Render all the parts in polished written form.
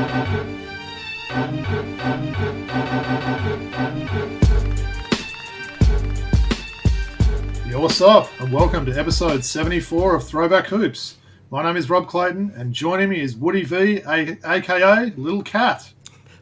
Yo, what's up, and welcome to episode 74 of Throwback Hoops. My name is Rob Clayton, and joining me is Woody V, aka Little Cat.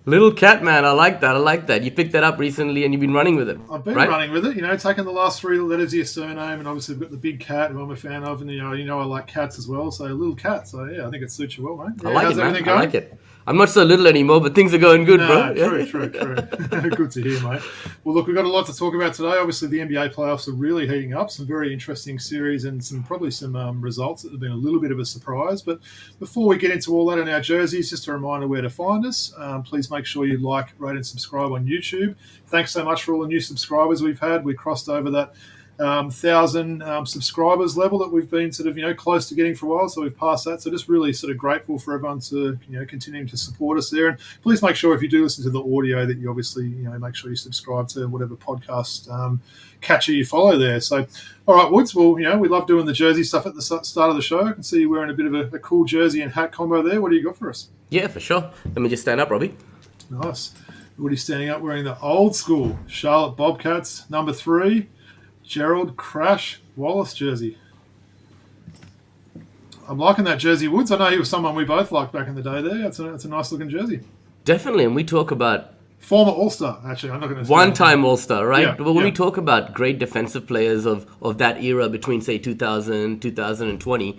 Little Cat, man, I like that. You picked that up recently and you've been running with it. I've been running with it, taking the last three letters of your surname, and obviously we've got the big cat who I'm a fan of, and you know I like cats as well, so Little Cat. So yeah, I think it suits you well, mate. Yeah, I like it, man. I like it. I'm not so little anymore, but things are going good, bro. True. Good to hear, mate. Well, look, we've got a lot to talk about today. Obviously, the NBA playoffs are really heating up. Some very interesting series and probably some results that have been a little bit of a surprise. But before we get into all that in our jerseys, just a reminder where to find us. Please make sure you like, rate, and subscribe on YouTube. Thanks so much for all the new subscribers we've had. We crossed over that 1,000 subscribers level that we've been sort of close to getting for a while, so we've passed that. So just really sort of grateful for everyone to continuing to support us there. And please make sure if you do listen to the audio that you obviously make sure you subscribe to whatever podcast catcher you follow there. So all right, Woods, well we love doing the jersey stuff at the start of the show. I can see you wearing a bit of a cool jersey and hat combo there. What do you got for us? Yeah, for sure. Let me just stand up, Robbie. Nice. Woody's standing up wearing the old school Charlotte Bobcats number 3 Gerald Crash Wallace jersey. I'm liking that jersey, Woods. I know he was someone we both liked back in the day there. It's a nice looking jersey. Definitely, and we talk about former All-Star, actually. I'm not going to one-time All-Star, right? Yeah, but when we talk about great defensive players of that era between, say, 2000, 2020,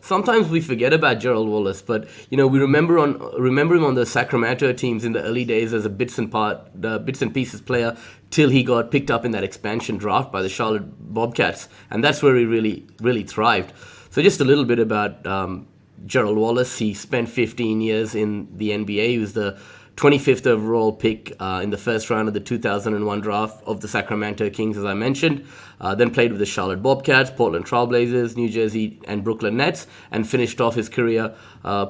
sometimes we forget about Gerald Wallace, but we remember him on the Sacramento teams in the early days as a bits and pieces player till he got picked up in that expansion draft by the Charlotte Bobcats, and that's where he really thrived. So just a little bit about Gerald Wallace. He spent 15 years in the NBA. He was the 25th overall pick in the first round of the 2001 draft of the Sacramento Kings, as I mentioned. Then played with the Charlotte Bobcats, Portland Trailblazers, New Jersey, and Brooklyn Nets, and finished off his career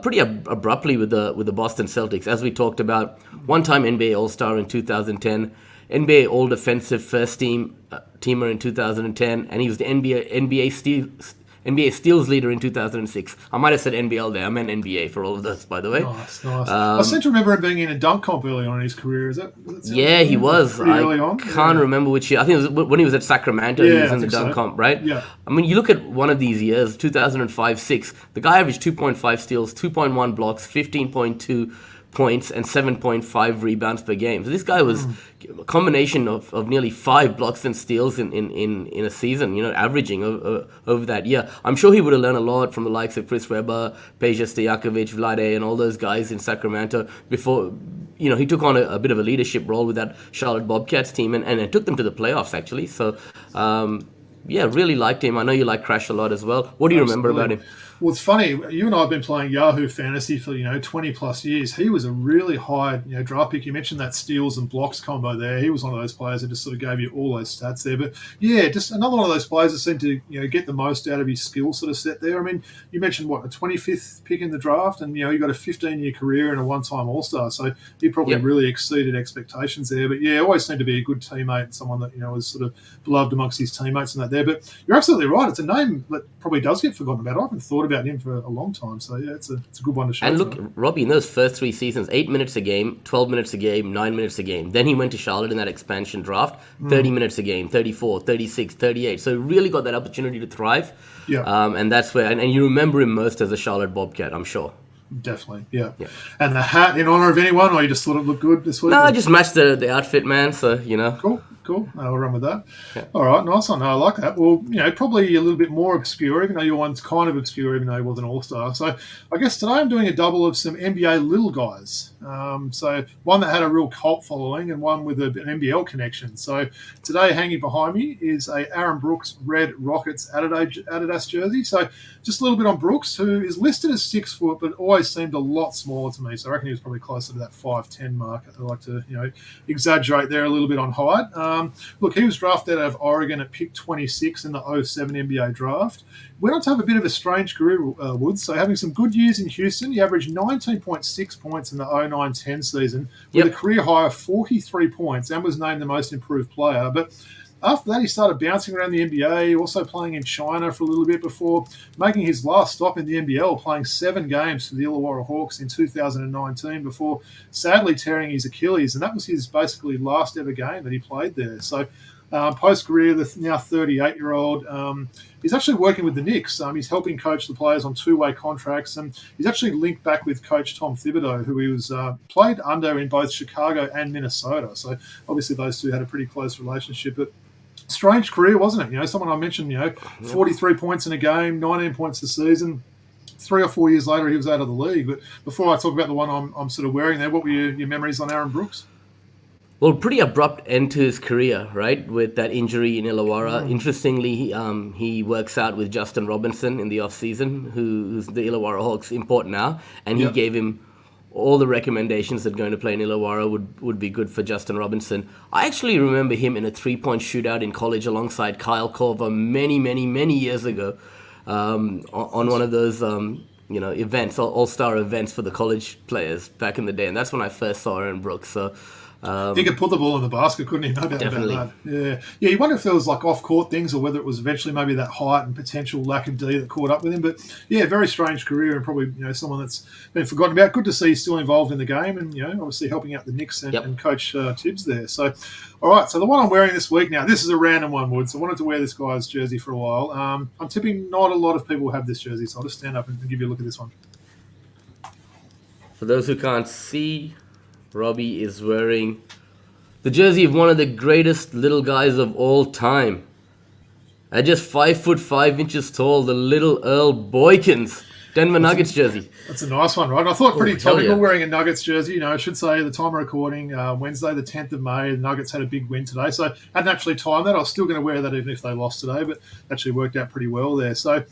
pretty abruptly with the Boston Celtics. As we talked about, one-time NBA All-Star in 2010, NBA All-Defensive First-Teamer in 2010, and he was the NBA steals leader in 2006. I might have said NBL there. I meant NBA for all of this, by the way. Nice. I seem to remember him being in a dunk comp early on in his career. Yeah, he was. Early on. Can't remember which year. I think it was when he was at Sacramento. He was in the dunk comp, right? Yeah. I mean, you look at one of these years, 2005-06. The guy averaged 2.5 steals, 2.1 blocks, 15.2 points, and 7.5 rebounds per game. So this guy was a combination of nearly 5 blocks and steals in a season, averaging over that year. I'm sure he would have learned a lot from the likes of Chris Webber, Peja Stojakovic, Vlade, and all those guys in Sacramento before, he took on a bit of a leadership role with that Charlotte Bobcats team and it took them to the playoffs, actually. So, really liked him. I know you like Crash a lot as well. What do you remember about him? Well, it's funny. You and I have been playing Yahoo Fantasy for 20 plus years. He was a really high draft pick. You mentioned that steals and blocks combo there. He was one of those players that just sort of gave you all those stats there. But yeah, just another one of those players that seemed to get the most out of his skill sort of set there. I mean, you mentioned a 25th pick in the draft, and he got a 15-year career and a one-time All-Star. So he probably really exceeded expectations there. But yeah, always seemed to be a good teammate and someone that was sort of beloved amongst his teammates and that there. But you're absolutely right. It's a name that probably does get forgotten about. I haven't thought about him for a long time, so yeah, it's a good one to show. And look, Robbie, in those first 3 seasons, 8 minutes a game, 12 minutes a game, 9 minutes a game. Then he went to Charlotte in that expansion draft, 30 minutes a game, 34, 36, 38. So he really got that opportunity to thrive. Yeah. And that's where, and you remember him most as a Charlotte Bobcat, I'm sure. Definitely, yeah. And the hat in honor of anyone, or you just thought it looked good this week? No, I just matched the outfit, man. So Cool. I'll run with that. Yeah. All right, nice one. I like that. Well, probably a little bit more obscure, even though your one's kind of obscure, even though he was an All-Star. So I guess today I'm doing a double of some NBA little guys. So one that had a real cult following and one with an NBL connection. So today hanging behind me is a Aaron Brooks Red Rockets Adidas jersey. So just a little bit on Brooks, who is listed as 6 foot, but always seemed a lot smaller to me. So I reckon he was probably closer to that 5'10" mark. I like to, exaggerate there a little bit on height. Look, he was drafted out of Oregon at pick 26 in the 07 NBA draft. Went on to have a bit of a strange career, Woods. So having some good years in Houston, he averaged 19.6 points in the 09-10 season with a career high of 43 points and was named the most improved player. But After that, he started bouncing around the NBA, also playing in China for a little bit before making his last stop in the NBL, playing 7 games for the Illawarra Hawks in 2019 before sadly tearing his Achilles. And that was his basically last ever game that he played there. So post-career, the now 38-year-old, he's actually working with the Knicks. He's helping coach the players on 2-way contracts, and he's actually linked back with coach Tom Thibodeau, who he was played under in both Chicago and Minnesota. So obviously those two had a pretty close relationship. But strange career, wasn't it? Someone I mentioned, 43 points in a game, 19 points a season. 3 or 4 years later, he was out of the league. But before I talk about the one I'm sort of wearing there, what were your memories on Aaron Brooks? Well, pretty abrupt end to his career, right? With that injury in Illawarra. Interestingly, he works out with Justin Robinson in the off-season, who's the Illawarra Hawks import now, and he gave him all the recommendations that going to play in Illawarra would be good for Justin Robinson. I actually remember him in a 3-point shootout in college alongside Kyle Korver many years ago on one of those events, all-star events for the college players back in the day, and that's when I first saw Aaron Brooks. So. He could put the ball in the basket, couldn't he? No doubt Definitely. about that. Yeah. You wonder if there was like off-court things or whether it was eventually maybe that height and potential lack of D that caught up with him. But yeah, very strange career and probably someone that's been forgotten about. Good to see he's still involved in the game and obviously helping out the Knicks and Coach Tibbs there. So, all right. So the one I'm wearing this week now, this is a random one, Woods. I wanted to wear this guy's jersey for a while. I'm tipping not a lot of people have this jersey, so I'll just stand up and give you a look at this one. For those who can't see, Robbie is wearing the jersey of one of the greatest little guys of all time. At just 5'5" tall, the little Earl Boykins, Denver Nuggets jersey. That's a nice one, right? I thought pretty topical yeah. wearing a Nuggets jersey. I should say the time of recording, Wednesday the 10th of May, the Nuggets had a big win today. So I hadn't actually timed that. I was still going to wear that even if they lost today, but actually worked out pretty well there. So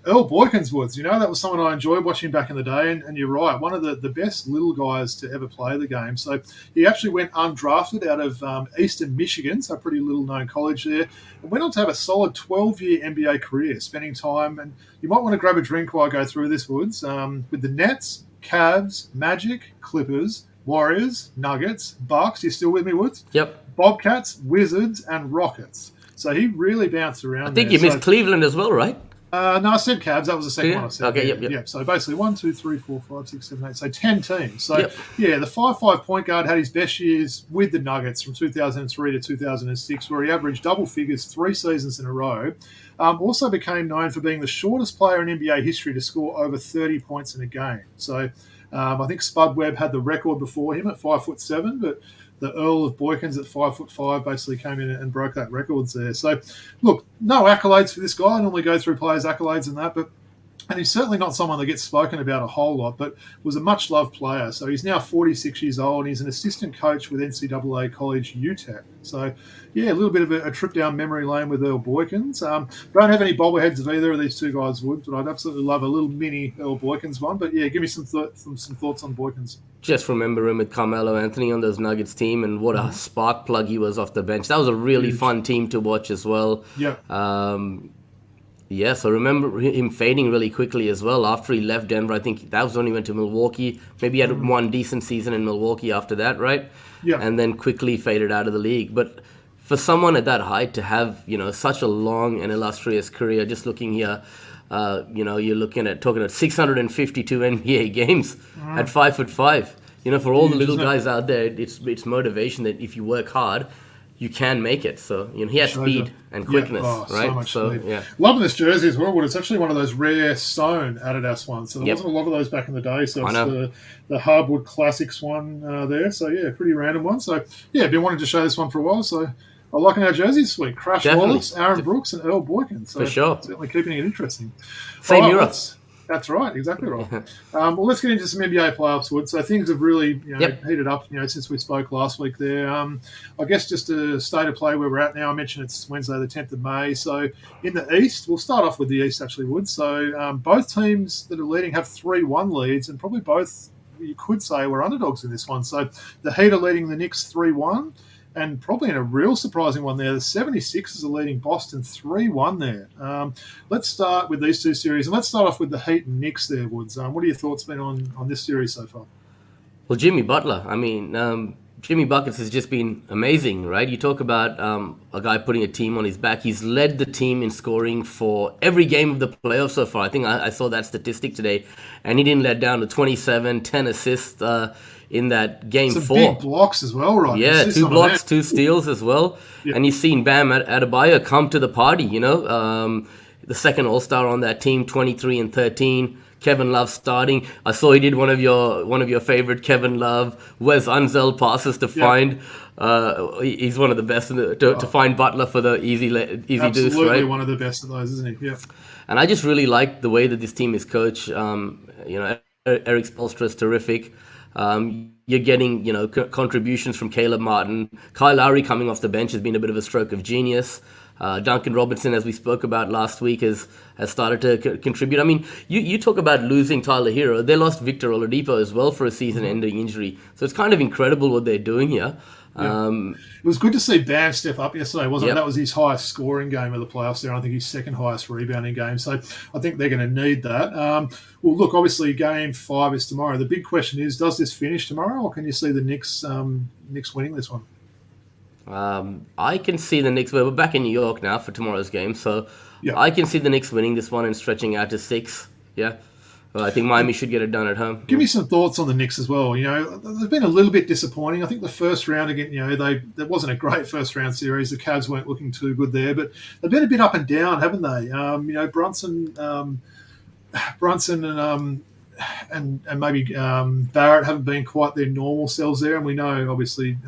Earl Boykins, Woods, that was someone I enjoyed watching back in the day, and you're right, one of the best little guys to ever play the game. So he actually went undrafted out of Eastern Michigan, so a pretty little-known college there, and went on to have a solid 12-year NBA career, spending time, and you might want to grab a drink while I go through this, Woods, with the Nets, Cavs, Magic, Clippers, Warriors, Nuggets, Bucks. You still with me, Woods? Yep. Bobcats, Wizards, and Rockets. So he really bounced around. I think you missed Cleveland as well, right? No, I said Cavs. That was the second one I said. Okay, yep. So basically 1, 2, 3, 4, 5, 6, 7, 8. So 10 teams. So the 5'5" point guard had his best years with the Nuggets from 2003 to 2006, where he averaged double figures 3 seasons in a row. Also became known for being the shortest player in NBA history to score over 30 points in a game. So I think Spud Webb had the record before him at 5'7", but the Earl of Boykins at 5'5" basically came in and broke that records there. So, look, no accolades for this guy. I normally go through players' accolades and that, and he's certainly not someone that gets spoken about a whole lot, but was a much-loved player. So he's now 46 years old, and he's an assistant coach with NCAA College UTEP. So, yeah, a little bit of a trip down memory lane with Earl Boykins. Don't have any bobbleheads of either of these two guys, Wood, but I'd absolutely love a little mini Earl Boykins one. But, yeah, give me some thoughts on Boykins. Just remember him with Carmelo Anthony on those Nuggets team, and what a spark plug he was off the bench. That was a really fun team to watch as well. Yeah. So remember him fading really quickly as well after he left Denver. I think that was when he went to Milwaukee. Maybe he had one decent season in Milwaukee after that, right? Yeah. And then quickly faded out of the league. But for someone at that height to have, such a long and illustrious career, just looking here, you're talking at 652 NBA games at 5'5". For all the little guys out there, it's motivation that if you work hard, you can make it. So he has speed and quickness, right? So much speed. Yeah. Loving this jersey as well. But it's actually one of those rare sewn Adidas ones. So there wasn't a lot of those back in the day. So it's the Hardwood Classics one there. So yeah, pretty random one. So yeah, I've been wanting to show this one for a while. So I'm liking our jerseys this week. Crash Wallace, Aaron Brooks, and Earl Boykins. So for sure. Certainly keeping it interesting. Same Europe. That's right, exactly right. Well, let's get into some NBA playoffs, Wood. So things have really heated up, since we spoke last week there. I guess just a state of play where we're at now. I mentioned it's Wednesday the 10th of May. So in the East, we'll start off with the East actually, Wood. So both teams that are leading have 3-1 leads, and probably both, you could say, were underdogs in this one. So the Heat are leading the Knicks 3-1. And probably in a real surprising one there, the 76ers are leading Boston 3-1 there. Let's start with these two series. And let's start off with the Heat and Knicks there, Woods. What are your thoughts been on this series so far? Well, Jimmy Butler, I mean, Jimmy Buckets has just been amazing, right? You talk about a guy putting a team on his back. He's led the team in scoring for every game of the playoffs so far. I think I saw that statistic today, and he didn't let down to 27, 10 assists in that game Some 4. big blocks as well, right? Yeah, 2 blocks, 2 steals as well. Yeah. And you've seen Bam Adebayo come to the party, the second All-Star on that team, 23 and 13. Kevin Love starting. I saw he did one of your favorite Kevin Love, Wes Unseld passes to find. He's one of the best to find Butler for the easy deuce, right? Absolutely one of the best of those, isn't he? Yeah. And I just really like the way that this team is coached. Eric Spoelstra is terrific. You're getting contributions from Caleb Martin. Kyle Lowry coming off the bench has been a bit of a stroke of genius. Duncan Robinson, as we spoke about last week, has started to contribute. I mean, you talk about losing Tyler Hero. They lost Victor Oladipo as well for a season-ending injury. So it's kind of incredible what they're doing here. Yeah. It was good to see Bam step up yesterday, wasn't it? That was his highest scoring game of the playoffs there. I think his second highest rebounding game. So I think they're going to need that. Well, look, obviously Game 5 is tomorrow. The big question is, does this finish tomorrow, or can you see the Knicks winning this one? I can see the Knicks. We're back in New York now for tomorrow's game, so I can see the Knicks winning this one and stretching out to 6. Yeah. I think Miami should get it done at home. Give me some thoughts on the Knicks as well. They've been a little bit disappointing. I think the first round again, there wasn't a great first round series. The Cavs weren't looking too good there, but they've been a bit up and down, haven't they? Brunson and maybe Barrett haven't been quite their normal selves there, and we know obviously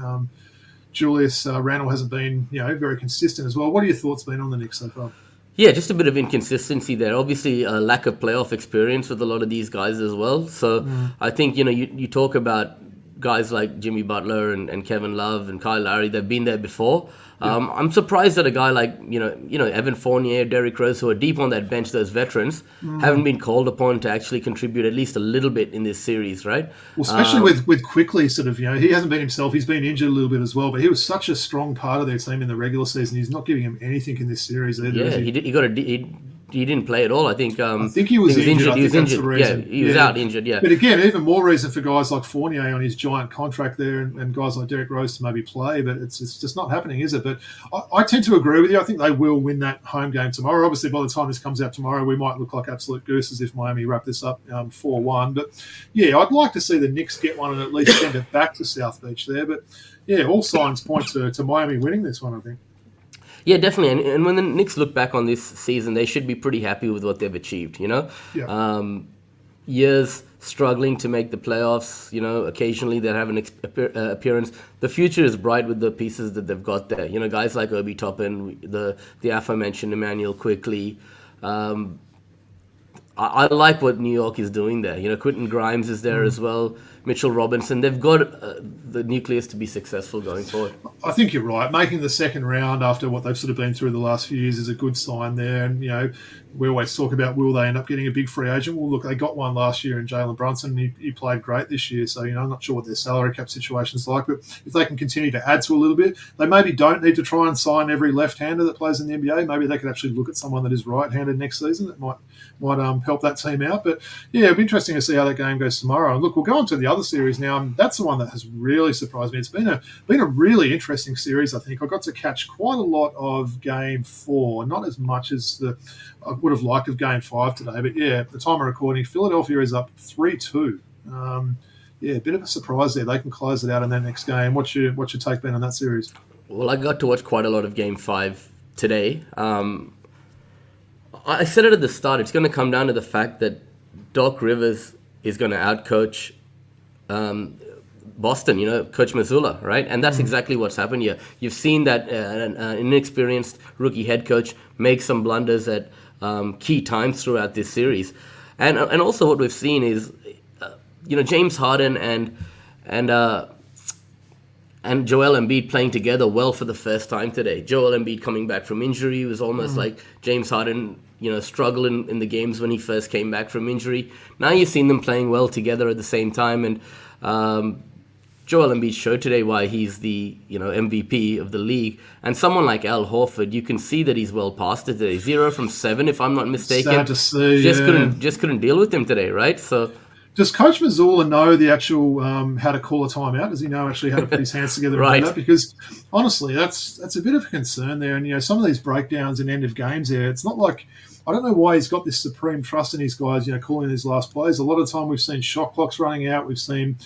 Julius Randle hasn't been very consistent as well. What are your thoughts been on the Knicks so far? Yeah, just a bit of inconsistency there. Obviously, a lack of playoff experience with a lot of these guys as well. So I think, you talk about guys like Jimmy Butler and Kevin Love and Kyle Lowry. They've been there before. I'm surprised that a guy like, Evan Fournier, Derrick Rose, who are deep on that bench, those veterans, haven't been called upon to actually contribute at least a little bit in this series, right? Well, especially with Quickly, sort of, he hasn't been himself. He's been injured a little bit as well, but he was such a strong part of their team in the regular season. He's not giving him anything in this series either. Yeah, he didn't play at all. I think he was injured. He was injured. Yeah, he was out injured. Yeah. But again, even more reason for guys like Fournier on his giant contract there, and guys like Derrick Rose to maybe play. But it's just not happening, is it? But I tend to agree with you. I think they will win that home game tomorrow. Obviously, by the time this comes out tomorrow, we might look like absolute gooses if Miami wrap this up 4-1. But yeah, I'd like to see the Knicks get one and at least send it back to South Beach there. But yeah, all signs point to Miami winning this one, I think. Yeah, definitely. And when the Knicks look back on this season, they should be pretty happy with what they've achieved, Years struggling to make the playoffs, occasionally they have an appearance. The future is bright with the pieces that they've got there. Guys like Obi Toppin, the aforementioned Emmanuel Quickley. I like what New York is doing there. Quentin Grimes is there as well. Mitchell Robinson. They've got the nucleus to be successful going forward. I think you're right. Making the second round after what they've sort of been through the last few years is a good sign there. And, we always talk about, will they end up getting a big free agent? Well, look, they got one last year in Jalen Brunson. He played great this year. So, I'm not sure what their salary cap situation is like. But if they can continue to add to a little bit, they maybe don't need to try and sign every left-hander that plays in the NBA. Maybe they could actually look at someone that is right-handed next season that might help that team out. But, yeah, it'll be interesting to see how that game goes tomorrow. And, look, we'll go on to the other series now. That's the one that has really surprised me. It's been a really interesting series, I think. I got to catch quite a lot of Game 4, not as much as I would have liked of Game 5 today. But, yeah, at the time of recording, Philadelphia is up 3-2. A bit of a surprise there. They can close it out in that next game. What's your take been on that series? Well, I got to watch quite a lot of Game 5 today. I said it at the start. It's going to come down to the fact that Doc Rivers is going to outcoach Boston, Coach Mazzulla, right? And that's exactly what's happened here. You've seen that an inexperienced rookie head coach make some blunders at key times throughout this series. And also what we've seen is, James Harden and Joel Embiid playing together well for the first time today. Joel Embiid coming back from injury was almost like James Harden, struggling in the games when he first came back from injury. Now you've seen them playing well together at the same time, and Joel Embiid showed today why he's the MVP of the league. And someone like Al Horford, you can see that he's well past it today. 0 from 7, if I'm not mistaken. Sad to see. Just couldn't deal with him today, right? So Does Coach Mazzulla know the actual how to call a timeout? Does he know actually how to put his hands together and do that? Because honestly, that's a bit of a concern there. And some of these breakdowns and end of games there, it's not like, I don't know why he's got this supreme trust in his guys, calling these last plays. A lot of the time we've seen shot clocks running out. We've seen,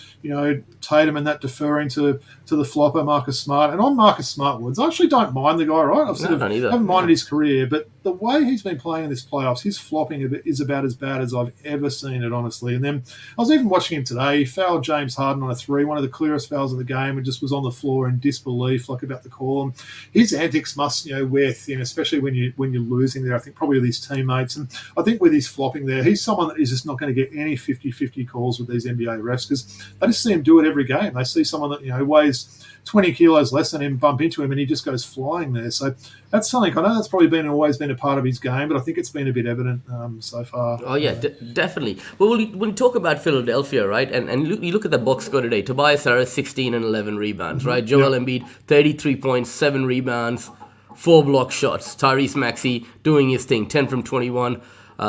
Tatum and that deferring to the flopper, Marcus Smart. And on Marcus Smart Woods, I actually don't mind the guy, right? I haven't minded his career, but the way he's been playing in this playoffs, his flopping is about as bad as I've ever seen it, honestly. And then I was even watching him today. He fouled James Harden on a three, one of the clearest fouls of the game, and just was on the floor in disbelief, about the call. And his antics must, wear thin, especially when you're losing there. I think probably with his teammates. And I think with his flopping there, he's someone that is just not going to get any 50-50 calls with these NBA refs, because they just see him do it every game. They see someone that, weighs 20 kilos less than him bump into him and he just goes flying there. So that's something, I know that's probably always been a part of his game, but I think it's been a bit evident so far. Oh, yeah, definitely. Well, when you talk about Philadelphia, right, and you look at the box score today, Tobias Harris, 16 and 11 rebounds, right? Joel Embiid, 33 points, 7 rebounds, 4 block shots. Tyrese Maxey doing his thing, 10 from 21,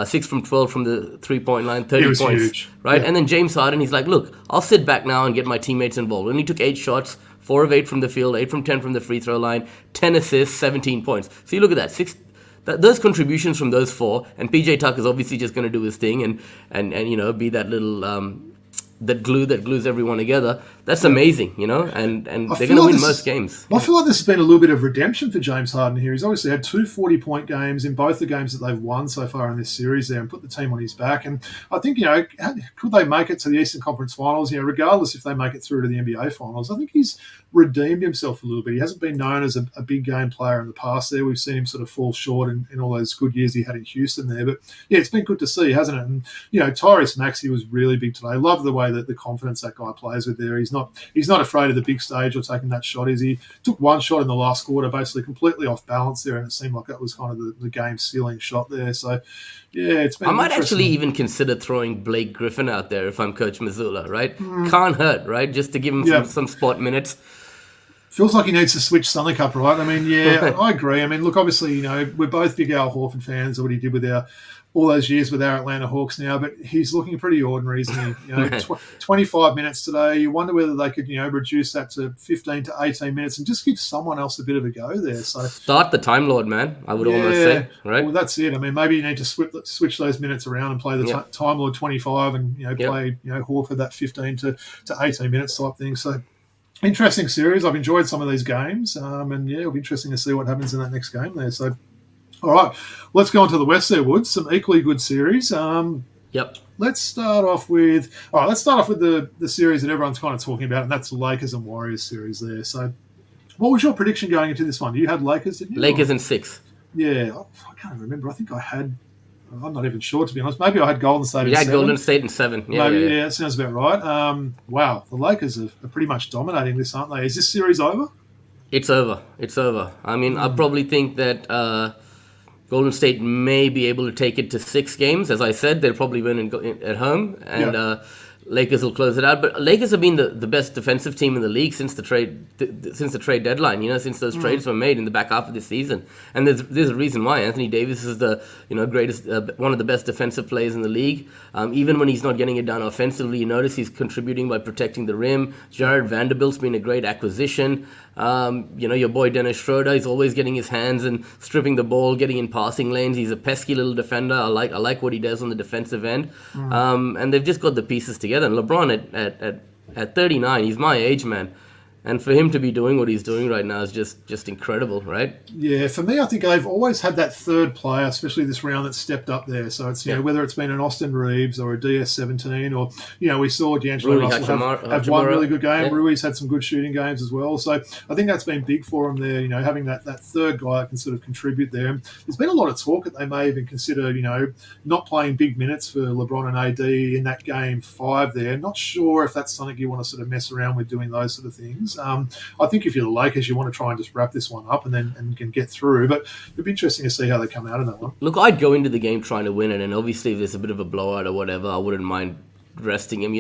6 from 12 from the three-point line, 30 points, huge. Right? Yeah. And then James Harden, he's like, look, I'll sit back now and get my teammates involved. And he took 8 shots, 4 of 8 from the field, 8 from 10 from the free throw line, 10 assists, 17 points. So you look at that, those contributions from those 4, and PJ Tucker's obviously just going to do his thing and be that little that glue that glues everyone together. That's amazing, and they're going to win most games. I feel like there's been a little bit of redemption for James Harden here. He's obviously had 2 40-point games in both the games that they've won so far in this series there and put the team on his back. And I think, could they make it to the Eastern Conference Finals, regardless if they make it through to the NBA Finals? I think he's redeemed himself a little bit. He hasn't been known as a big game player in the past there. We've seen him sort of fall short in all those good years he had in Houston there. But, yeah, it's been good to see, hasn't it? And, Tyrese Maxey was really big today. I love the way that the confidence that guy plays with there. He's not afraid of the big stage or taking that shot. He took one shot in the last quarter, basically completely off balance there, and it seemed like that was kind of the game sealing shot there. So, yeah, it's been. I might actually even consider throwing Blake Griffin out there if I'm Coach Mazzulla, right? Can't hurt, right? Just to give him some spot minutes. Feels like he needs to switch something up, right? I mean, yeah, I agree. I mean, look, obviously, we're both big Al Horford fans of what he did with all those years with our Atlanta Hawks now, but he's looking pretty ordinary, isn't he? 25 minutes today. You wonder whether they could, reduce that to 15 to 18 minutes and just give someone else a bit of a go there. So start the Time Lord, man. I would almost say, right? Well, that's it. I mean, maybe you need to switch those minutes around and play the Time Lord 25 and play Horford that 15 to 18 minutes type thing. So. Interesting series. I've enjoyed some of these games, and it'll be interesting to see what happens in that next game there. So, all right, let's go on to the West there, Woods. Some equally good series. Let's start off with the series that everyone's kind of talking about, and that's the Lakers and Warriors series there. So, what was your prediction going into this one? You had Lakers, didn't you? Lakers in 6. Yeah, I can't remember. I think I had. I'm not even sure, to be honest. Maybe I had Golden State in 7. Yeah, Golden State in 7. Yeah, that sounds about right. Wow, the Lakers are pretty much dominating this, aren't they? Is this series over? It's over. I mean, I probably think that Golden State may be able to take it to 6 games. As I said, they'll probably win at home, and Lakers will close it out. But Lakers have been the best defensive team in the league since the trade deadline. Since those trades were made in the back half of the season. And there's a reason why. Anthony Davis is the greatest, one of the best defensive players in the league. Even when he's not getting it done offensively, you notice he's contributing by protecting the rim. Jared Vanderbilt's been a great acquisition. Your boy Dennis Schroeder is always getting his hands and stripping the ball, getting in passing lanes. He's a pesky little defender. I like what he does on the defensive end. And they've just got the pieces together. And LeBron at 39, he's my age, man. And for him to be doing what he's doing right now is just incredible, right? Yeah, for me, I think they've always had that third player, especially this round, that stepped up there. So it's whether it's been an Austin Reeves or a DS17 or we saw D'Angelo Russell have one really good game. Yeah. Rui's had some good shooting games as well. So I think that's been big for him there. Having that third guy that can sort of contribute there. And there's been a lot of talk that they may even consider not playing big minutes for LeBron and AD in that game 5 there. Not sure if that's something you want to sort of mess around with, doing those sort of things. I think if you're the Lakers, you want to try and just wrap this one up and can get through. But it'd be interesting to see how they come out of that one. Look, I'd go into the game trying to win it, and obviously if there's a bit of a blowout or whatever, I wouldn't mind resting him,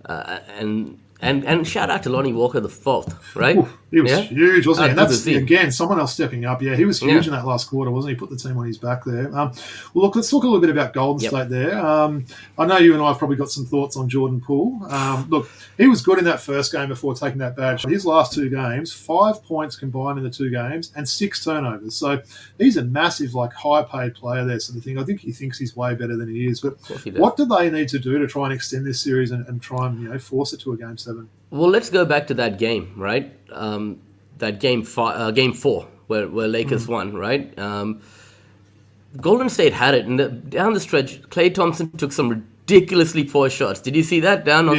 and And shout out to Lonnie Walker the fourth, right? Ooh, he was huge, wasn't he? And Good to that's, see. again, someone else stepping up. Yeah, he was huge in that last quarter, wasn't he? Put the team on his back there. Well, look, let's talk a little bit about Golden State there. I know you and I have probably got some thoughts on Jordan Poole. Look, he was good in that first game before taking that bad shot. His last 2 games, 5 points combined in the 2 games and 6 turnovers. So he's a massive, like, high-paid player there sort of thing. I think he thinks he's way better than he is. But what do they need to do to try and extend this series and try and, force it to a Game 7? Well, let's go back to that game, right? That game 4 where Lakers won, right? Golden State had it, and down the stretch, Klay Thompson took some ridiculously poor shots. Did you see that down on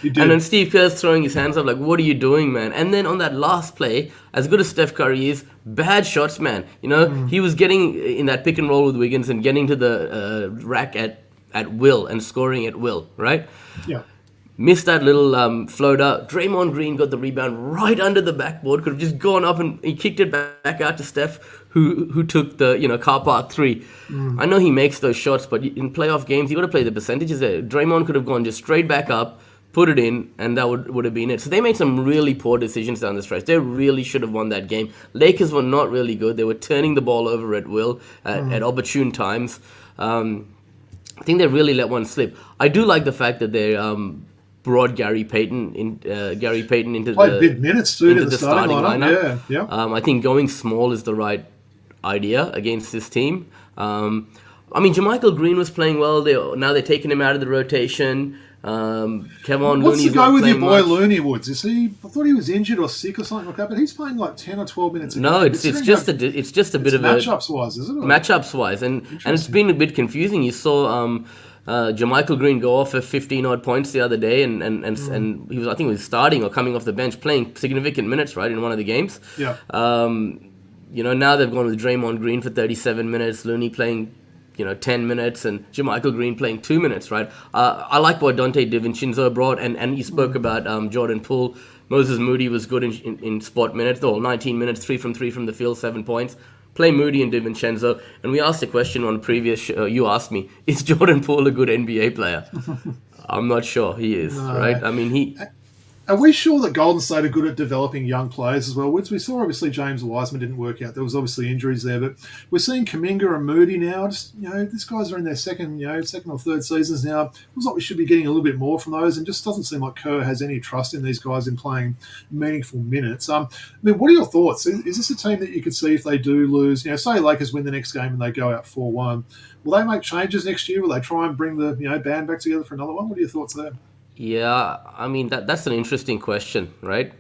he did. And then Steve Kerr's throwing his hands up like, "What are you doing, man?" And then on that last play, as good as Steph Curry is, bad shots, man. He was getting in that pick and roll with Wiggins and getting to the rack at will and scoring at will, right? Yeah. Missed that little floater. Draymond Green got the rebound right under the backboard. Could have just gone up and he kicked it back out to Steph, who took the car park 3. I know he makes those shots, but in playoff games you got to play the percentages there. Draymond could have gone just straight back up, put it in, and that would have been it. So they made some really poor decisions down the stretch. They really should have won that game. Lakers were not really good. They were turning the ball over at will at opportune times. I think they really let one slip. I do like the fact that they brought Gary Payton into Played big minutes too into the starting lineup. Yeah. I think going small is the right idea against this team. JaMychal Green was playing well. Now they're taking him out of the rotation. Kevon What's Looney's the go not with your playing boy much. Looney Woods? Is he? I thought he was injured or sick or something like that, but he's playing like 10 or 12 minutes a No, game. it's just a bit of a matchups wise, isn't it? Matchups wise, and it's been a bit confusing. You saw JaMychal Green go off for 15 odd points the other day, and he was, I think he was starting or coming off the bench, playing significant minutes, right, in one of the games. Yeah. Now they've gone with Draymond Green for 37 minutes, Looney playing 10 minutes, and JaMychal Green playing 2 minutes, right? I like what Dante DiVincenzo brought, and you spoke about Jordan Poole. Moses Moody was good in spot minutes, 19 minutes, 3 from 3 from the field, 7 points. Play Moody and DiVincenzo. And we asked a question on a previous show. You asked me, is Jordan Poole a good NBA player? I'm not sure he is, right? I mean, Are we sure that Golden State are good at developing young players as well? We saw obviously James Wiseman didn't work out. There was obviously injuries there, but we're seeing Kuminga and Moody now. Just these guys are in their second or third seasons now. Looks like we should be getting a little bit more from those, and just doesn't seem like Kerr has any trust in these guys in playing meaningful minutes. What are your thoughts? Is this a team that you could see if they do lose? Say Lakers win the next game and they go out 4-1. Will they make changes next year? Will they try and bring the band back together for another one? What are your thoughts there? Yeah, I mean that's an interesting question, right?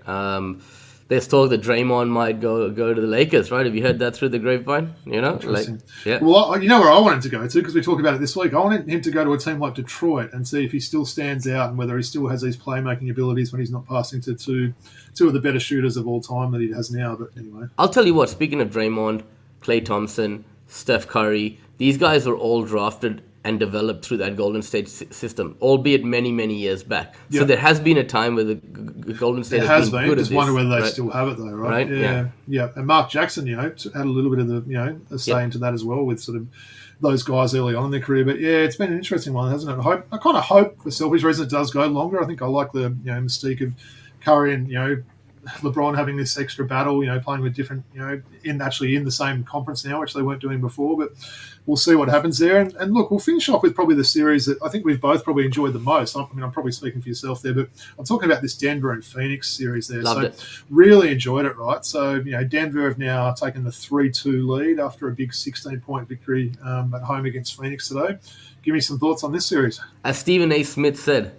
There's talk that Draymond might go to the Lakers, right? Have you heard that through the grapevine? Interesting. Well, where I want him to go to, because we talked about it this week. I want him to go to a team like Detroit and see if he still stands out and whether he still has these playmaking abilities when he's not passing to two of the better shooters of all time that he has now. But anyway, I'll tell you what. Speaking of Draymond, Klay Thompson, Steph Curry, these guys were all drafted and developed through that Golden State system, albeit many, many years back. Yeah. So there has been a time where the Golden State has been good at this. Just wonder whether they still have it though, right? Yeah. And Mark Jackson, had a little bit of the, a say into that as well with sort of those guys early on in their career. But yeah, it's been an interesting one, hasn't it? I kind of hope for selfish reasons it does go longer. I think I like the mystique of Curry and LeBron having this extra battle, playing with different, in the same conference now, which they weren't doing before. But we'll see what happens there. And look, we'll finish off with probably the series that I think we've both probably enjoyed the most. I'm probably speaking for yourself there, but I'm talking about this Denver and Phoenix series there. Loved it. Really enjoyed it, right? So, Denver have now taken the 3-2 lead after a big 16-point victory at home against Phoenix today. Give me some thoughts on this series. As Stephen A. Smith said,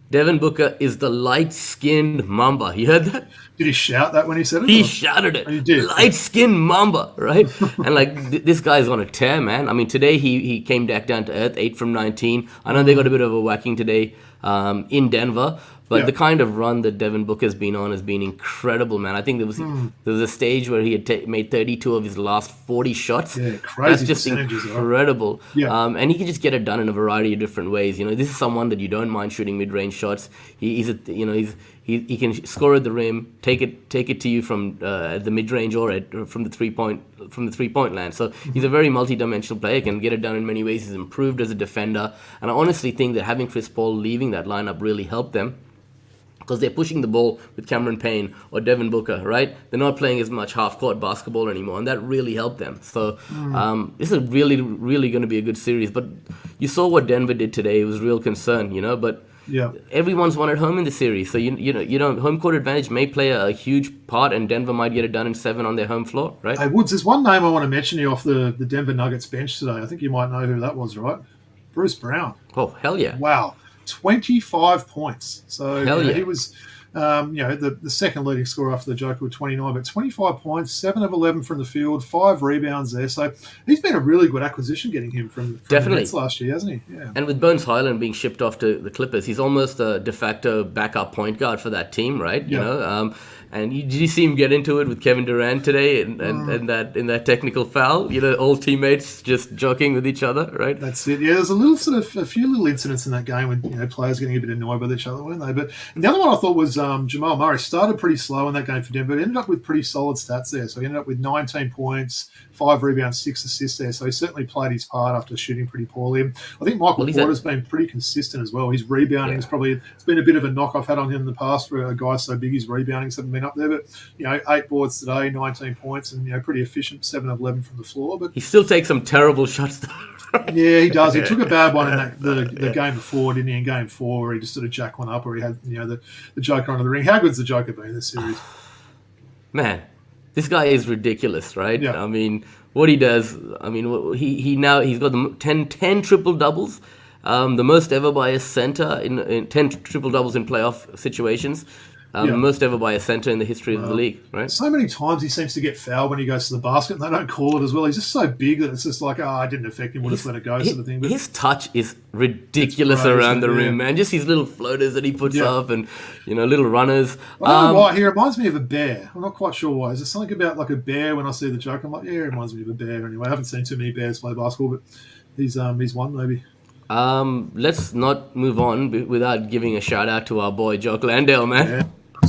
Devin Booker is the light-skinned Mamba. You heard that? Did he shout that when he said it? He shouted it. Oh, he did. Light-skinned Mamba, right? And this guy's on a tear, man. I mean, today he came back down to earth, 8 from 19. I know they got a bit of a whacking today in Denver, but the kind of run that Devin Booker's been on has been incredible, man. I think there was a stage where he had made 32 of his last 40 shots. Yeah, crazy. That's just incredible. Yeah. And he can just get it done in a variety of different ways. This is someone that you don't mind shooting mid-range shots. He can score at the rim, take it to you from the mid-range or from the three-point land. So he's a very multi-dimensional player. Can get it done in many ways. He's improved as a defender, and I honestly think that having Chris Paul leaving that lineup really helped them. because they're pushing the ball with Cameron Payne or Devin Booker, right? They're not playing as much half-court basketball anymore, and that really helped them. So this is really, really going to be a good series. But you saw what Denver did today. It was real concern, but everyone's won at home in the series. So, home court advantage may play a huge part, and Denver might get it done in 7 on their home floor, right? Hey, Woods, there's one name I want to mention here off the Denver Nuggets bench today. I think you might know who that was, right? Bruce Brown. Oh, hell yeah. Wow. 25 points. So he was, the second leading scorer after the Joker with 29, but 25 points, 7 of 11 from the field, 5 rebounds there. So he's been a really good acquisition getting him from the Nets last year, hasn't he? Yeah. And with Bones Highland being shipped off to the Clippers, he's almost a de facto backup point guard for that team, right? And did you see him get into it with Kevin Durant today in that technical foul? All teammates just joking with each other, right? That's it. Yeah, there's a few little incidents in that game when players getting a bit annoyed with each other, weren't they? But the other one I thought was Jamal Murray started pretty slow in that game for Denver, but ended up with pretty solid stats there. So he ended up with 19 points, 5 rebounds, 6 assists there. So he certainly played his part after shooting pretty poorly. I think Michael Porter's been pretty consistent as well. His rebounding is it's been a bit of a knock I've had on him in the past for a guy so big. His reboundings haven't been up there, but 8 boards today, 19 points, and pretty efficient, 7 of 11 from the floor. But he still takes some terrible shots. Yeah, he does. He took a bad one in the game before, didn't he? In game 4, where he just sort of jacked one up, or he had the Joker under the ring. How good's the Joker been in this series? Man, this guy is ridiculous, right? Yeah. I mean, what he does. I mean, he's got the 10 triple doubles. The most ever by a center in 10 triple doubles in playoff situations. Most ever by a center in the history of the league, right? So many times he seems to get fouled when he goes to the basket, and they don't call it as well. He's just so big that it's just like, it didn't affect him. We'll just let it go, sort of thing. But his touch is ridiculous around the rim, man. Just his little floaters that he puts up, and little runners. I don't know why. He reminds me of a bear. I'm not quite sure why. Is there something about like a bear when I see the Joker? I'm like, he reminds me of a bear. Anyway, I haven't seen too many bears play basketball, but he's one maybe. Let's not move on without giving a shout out to our boy Jock Landale, man. Yeah.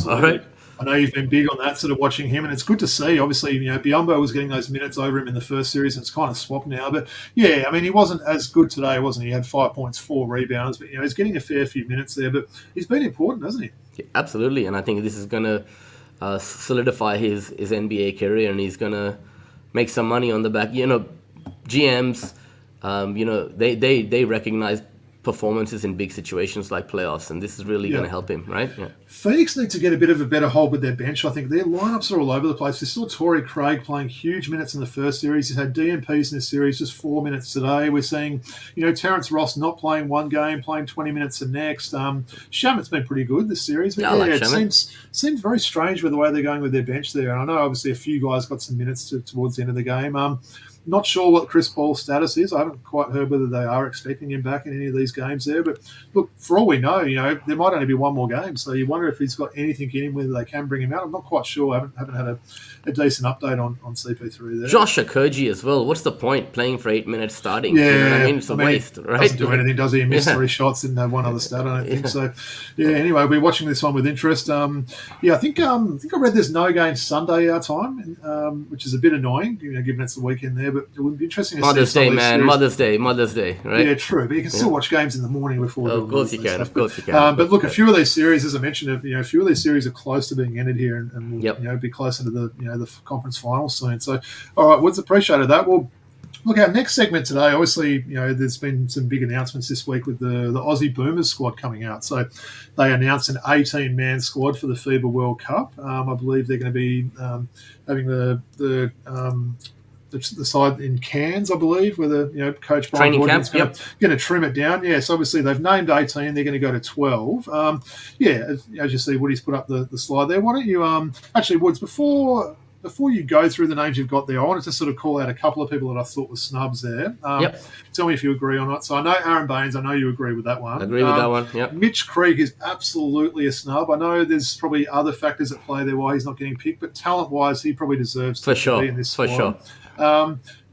All right. I know you've been big on that, sort of watching him, and it's good to see. Obviously, Biyombo was getting those minutes over him in the first series, and it's kind of swapped now. But yeah, I mean, he wasn't as good today, wasn't he? He had 5 points, 4 rebounds, but he's getting a fair few minutes there. But he's been important, hasn't he? Yeah, absolutely, and I think this is going to solidify his NBA career, and he's going to make some money on the back. GMs, they recognize performances in big situations like playoffs, and this is really going to help him, right? Yeah. Phoenix need to get a bit of a better hold with their bench. I think their lineups are all over the place. They saw Torrey Craig playing huge minutes in the first series. He's had DMPs in the series, just 4 minutes today. We're seeing, Terrence Ross not playing one game, playing 20 minutes the next. Shamet's been pretty good this series. But it seems very strange with the way they're going with their bench there. And I know obviously a few guys got some minutes towards the end of the game. Not sure what Chris Paul's status is. I haven't quite heard whether they are expecting him back in any of these games there. But look, for all we know, there might only be one more game. So you wonder if he's got anything in him, whether they can bring him out. I'm not quite sure. I haven't had a decent update on CP3 there. Josh Okogie as well. What's the point playing for 8 minutes starting? Yeah, you know what I mean? It's a waste, right? Doesn't do anything, does he? He missed 3 shots, didn't have one other stat, I don't think. So, anyway, we're watching this one with interest. I think I read there's no game Sunday our time, which is a bit annoying, given it's the weekend there. But it would be interesting to Mother's see Day, man. Mother's Day, right? Yeah, true. But you can still watch games in the morning before. Of course you can. But look, a few of these series, as I mentioned, a few of these series are close to being ended here, and will be closer to the conference finals soon. So, all right, Woods, appreciated that. Well, look, our next segment today, obviously, there's been some big announcements this week with the Aussie Boomers squad coming out. So they announced an 18-man squad for the FIBA World Cup. I believe they're going to be having the side in Cairns, I believe, where the coach Brian Boykins going to trim it down. Yes, obviously they've named 18. They're going to go to 12. As you see, Woody's put up the slide there. Why don't you actually, Woods, before you go through the names you've got there, I wanted to sort of call out a couple of people that I thought were snubs there. Tell me if you agree or not. So I know Aaron Baines, I know you agree with that one. Agree with that one, yep. Mitch Krieg is absolutely a snub. I know there's probably other factors at play there why he's not getting picked, but talent-wise, he probably deserves to be in this squad. For sure.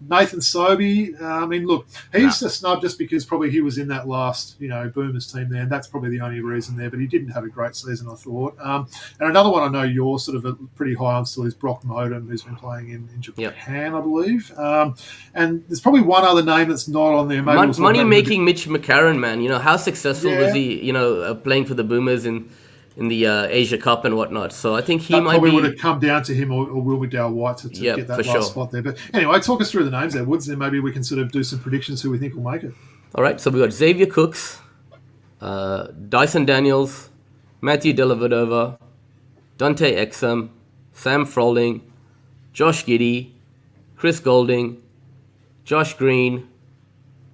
Nathan Sobey, look, he's a snub just because probably he was in that last, Boomers team there, and that's probably the only reason there, but he didn't have a great season, I thought. And another one I know you're sort of pretty high on still is Brock Modem, who's been playing in Japan, I believe. And there's probably one other name that's not on there. Money-making Mitch McCarron, man. How successful was he, playing for the Boomers in in the Asia Cup and whatnot. So I think he that might probably be. would have come down to him or Will Dale White to get that last spot there. But anyway, talk us through the names there, Woods, and maybe we can sort of do some predictions who we think will make it. All right, so we got Xavier Cooks, Dyson Daniels, Matthew Dellavedova, Dante Exum, Sam Froling, Josh Giddey, Chris Golding, Josh Green,